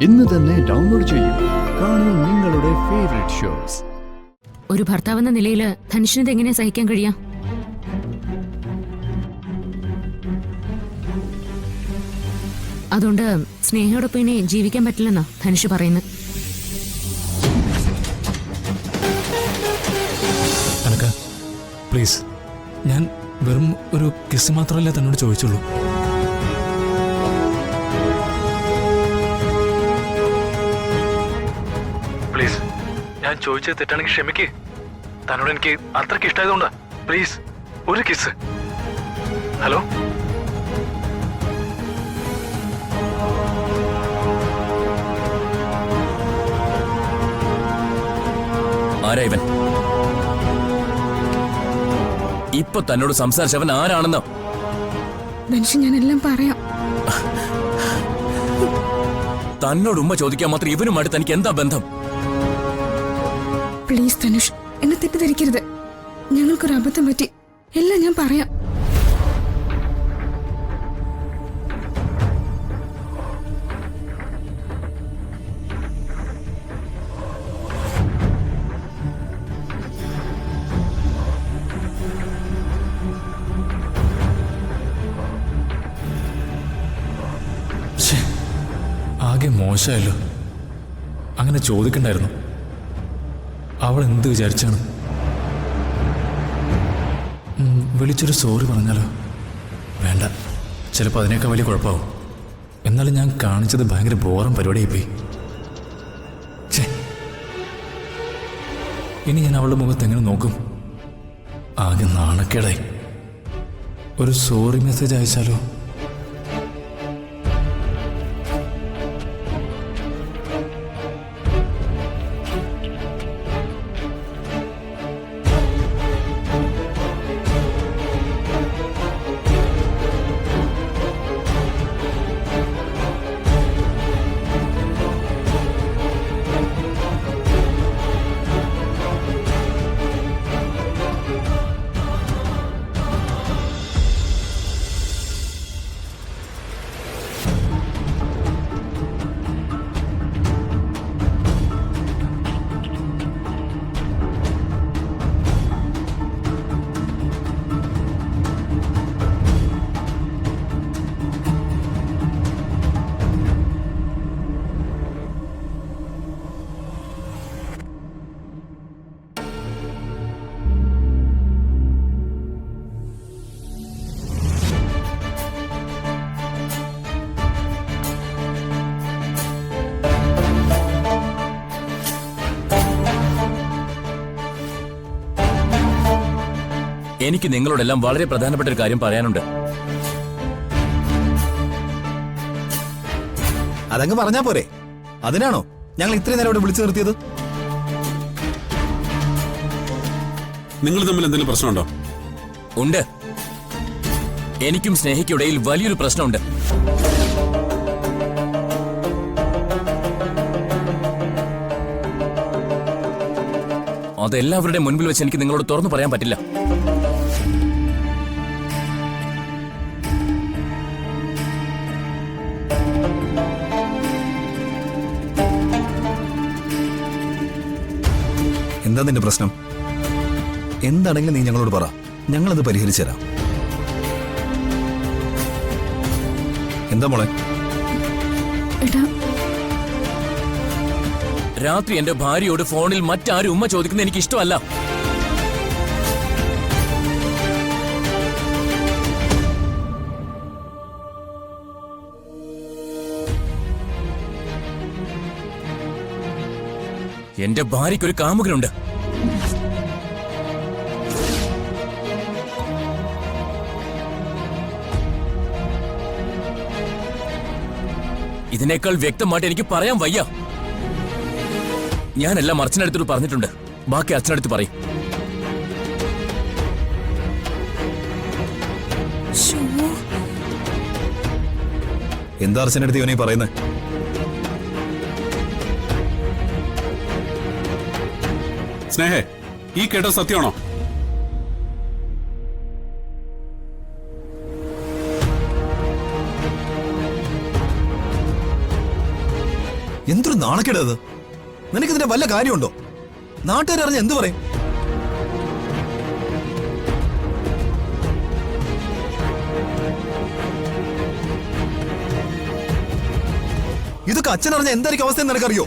ഇന്ന് തന്നെ ഡൗൺലോഡ് ചെയ്യൂ. കാണൂ നിങ്ങളുടെ ഫേവറേറ്റ് ഷോസ്. ഒരു ഭർത്താവെന്ന നിലയിൽ ധനുഷിന് എങ്ങനെ സഹിക്കാൻ കഴിയാം? അതുകൊണ്ട് സ്നേഹയോടൊപ്പം ഇനി ജീവിക്കാൻ പറ്റില്ലെന്നാ ധനുഷ് പറയുന്നത്. പ്ലീസ്, ഞാൻ വെറും ഒരു കിസ് മാത്രമല്ല തന്നോട് ചോദിച്ചുള്ളൂ. പ്ലീസ്, ഞാൻ ചോദിച്ചത് തെറ്റാണെങ്കിൽ ക്ഷമിക്ക്. തന്നോട് എനിക്ക് അത്രയ്ക്ക് ഇഷ്ടമായതുകൊണ്ടാ. പ്ലീസ്, ഒരു കിസ്. ഹലോ, ആരാ ഇവൻ? ഇപ്പൊ തന്നോട് സംസാരിച്ചവൻ ആരാണെന്നോ? ധനുഷ്, ഞാനെല്ലാം പറയാം. തന്നോട് ഉമ്മ ചോദിക്കാൻ മാത്രം ഇവനുമായിട്ട് തനിക്ക് എന്താ ബന്ധം? പ്ലീസ് ധനുഷ്, എന്നെ തെറ്റിദ്ധരിക്കരുത്. ഞങ്ങൾക്കൊരു അബദ്ധം പറ്റി. എല്ലാം ഞാൻ പറയാം. ആകെ മോശമല്ലോ. അങ്ങനെ ചോദിക്കണ്ടായിരുന്നു. അവൾ എന്ത് വിചാരിച്ചാണ്? വിളിച്ചൊരു സോറി പറഞ്ഞാലോ? വേണ്ട, ചിലപ്പോൾ അതിനേക്കാൾ വലിയ കുഴപ്പമാവും. എന്നാലും ഞാൻ കാണിച്ചത് ഭയങ്കര ബോറും പരിപാടിയായിപ്പോയി. ഇനി ഞാൻ അവളുടെ മുഖത്ത് എങ്ങനെ നോക്കും? ആകെ നാണക്കേടായി. ഒരു സോറി മെസ്സേജ് അയച്ചാലോ? എനിക്ക് നിങ്ങളോടെല്ലാം വളരെ പ്രധാനപ്പെട്ട ഒരു കാര്യം പറയാനുണ്ട്. അതങ്ങ് പറഞ്ഞാ പോരെ? അതിനാണോ ഞങ്ങൾ ഇത്രയും നേരം ഇവിടെ വിളിച്ചു നിർത്തിയത്? നിങ്ങൾ തമ്മിൽ എന്തെങ്കിലും പ്രശ്നമുണ്ടോ? ഉണ്ട്. എനിക്കും സ്നേഹിക്കിടയിൽ വലിയൊരു പ്രശ്നമുണ്ട്. അതെല്ലാവരുടെ മുൻപിൽ വെച്ച് എനിക്ക് നിങ്ങളോട് തുറന്നു പറയാൻ പറ്റില്ല. എന്താ നിന്റെ പ്രശ്നം? എന്താണെങ്കിലും നീ ഞങ്ങളോട് പറ, ഞങ്ങളത് പരിഹരിച്ചു തരാം. എന്താ മോളെ? രാത്രി എന്റെ ഭാര്യയോട് ഫോണിൽ മറ്റാരും ഉമ്മ ചോദിക്കുന്നത് എനിക്ക് ഇഷ്ടമല്ല. എന്റെ ഭാര്യയ്ക്കൊരു കാമുകനുണ്ട്. ഇതിനേക്കാൾ വ്യക്തമായിട്ട് എനിക്ക് പറയാൻ വയ്യ. ഞാനെല്ലാം അർച്ചനടുത്തോട് പറഞ്ഞിട്ടുണ്ട്. ബാക്കി അച്ഛനടുത്ത് പറയും. എന്താ അർച്ചനടുത്ത് ഇവനെ പറയുന്നത്? സ്നേഹേ, ഈ കേട്ട സത്യമാണോ? എന്തൊരു നാണക്കേട് അത്. നിനക്കിതിന്റെ വല്ല കാര്യമുണ്ടോ? നാട്ടുകാർ അറിഞ്ഞ എന്ത് പറയും? ഇതൊക്കെ അച്ഛൻ അറിഞ്ഞ എന്തായിരിക്കും അവസ്ഥ എന്ന് നിനക്കറിയോ?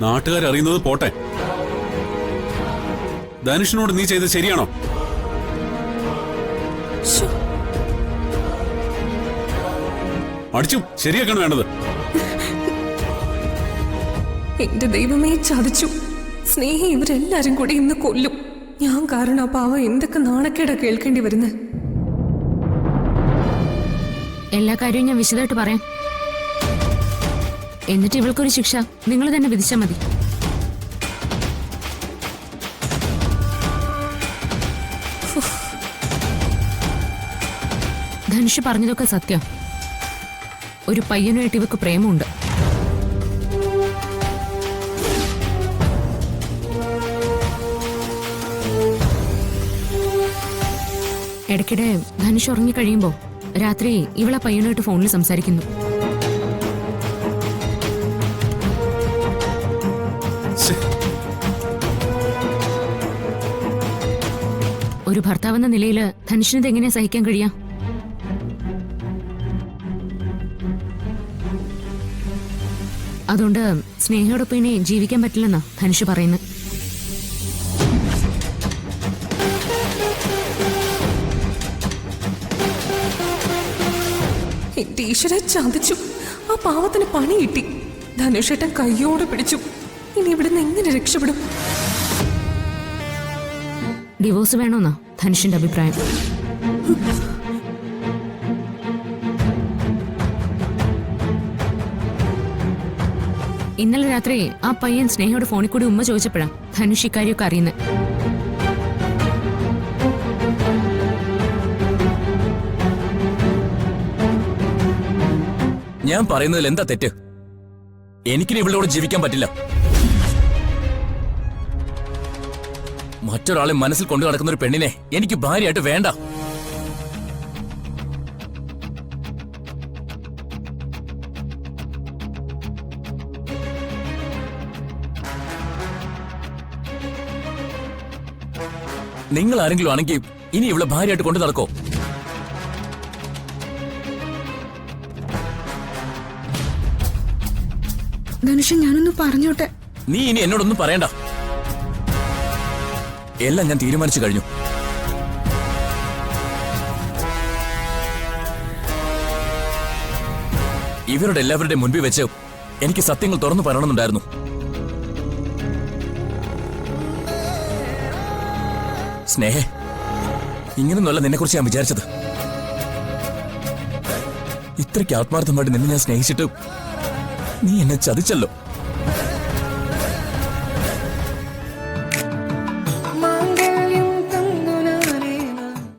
നാട്ടുകാരറിയുന്നത് പോട്ടെ, ധനുഷിനോട് നീ ചെയ്തത് ശരിയാണോ? ശ്ശോ, അടിച്ചു ശരിയാക്കാണ് വേണ്ടത്. എന്റെ ദൈവമേ, ചതിച്ചു. സ്നേഹി ഇവരെല്ലാരും കൂടി ഇന്ന് കൊല്ലും. ഞാൻ കാരണം ആ പാവം എന്തൊക്കെ നാണക്കേടാ കേൾക്കേണ്ടി വരുന്നത്. എല്ലാ കാര്യവും ഞാൻ വിശദമായിട്ട് പറയാം. എന്നിട്ട് ഇവൾക്കൊരു ശിക്ഷ നിങ്ങൾ തന്നെ വിധിച്ചാൽ മതി. ധനുഷ് പറഞ്ഞതൊക്കെ സത്യം. ഒരു പയ്യനുമായിട്ട് ഇവക്ക് പ്രേമമുണ്ട്. ഇടയ്ക്കിടെ ധനുഷ് ഉറങ്ങിക്കഴിയുമ്പോ രാത്രി ഇവളെ പയ്യനായിട്ട് ഫോണിൽ സംസാരിക്കുന്നു. ഒരു ഭർത്താവെന്ന നിലയിൽ ധനുഷിനത് എങ്ങനെയാ സഹിക്കാൻ കഴിയാ? അതുകൊണ്ട് സ്നേഹയോടൊപ്പം ഇനി ജീവിക്കാൻ പറ്റില്ലെന്നാ ധനുഷ് പറയുന്നത്. എന്റെ ഈശ്വര, ചതിച്ചു. ആ പാവത്തിന് പണി കിട്ടി. ധനുഷേട്ടൻ കയ്യോടെ പിടിച്ചു. ഇനി ഇവിടുന്ന് എങ്ങനെ രക്ഷപ്പെടും? ഡിവോഴ്സ് വേണമെന്നാ ധനുഷിന്റെ അഭിപ്രായം. ഇന്നലെ രാത്രി ആ പയ്യൻ സ്നേഹയോട് ഫോണിൽ കൂടി ഉമ്മ ചോദിച്ചപ്പോഴാ ധനുഷ് ഇക്കാര്യമൊക്കെ അറിയുന്നത്. ഞാൻ പറയുന്നതിൽ എന്താ തെറ്റ്? എനിക്കിനി ഇവളോട് ജീവിക്കാൻ പറ്റില്ല. മറ്റൊരാളെ മനസ്സിൽ കൊണ്ടു നടക്കുന്ന ഒരു പെണ്ണിനെ എനിക്ക് ഭാര്യയായിട്ട് വേണ്ട. നിങ്ങൾ ആരെങ്കിലും ആണെങ്കിൽ ഇനി ഇവളെ ഭാര്യയായിട്ട് കൊണ്ടു നടക്കോ? ധനുഷ്, ഞാനൊന്ന് പറഞ്ഞോട്ടെ. നീ ഇനി എന്നോടൊന്നും പറയണ്ട. എല്ലാം ഞാൻ തീരുമാനിച്ചു കഴിഞ്ഞു. ഇവരുടെ എല്ലാവരുടെയും മുൻപിൽ വെച്ച് എനിക്ക് സത്യങ്ങൾ തുറന്നു പറയണമെന്നുണ്ടായിരുന്നു. സ്നേഹേ, ഇങ്ങനൊന്നുമല്ല നിന്നെക്കുറിച്ച് ഞാൻ വിചാരിച്ചത്. ഇത്രയ്ക്ക് ആത്മാർത്ഥമായിട്ട് നിന്നെ ഞാൻ സ്നേഹിച്ചിട്ട് നീ എന്നെ ചതിച്ചല്ലോ.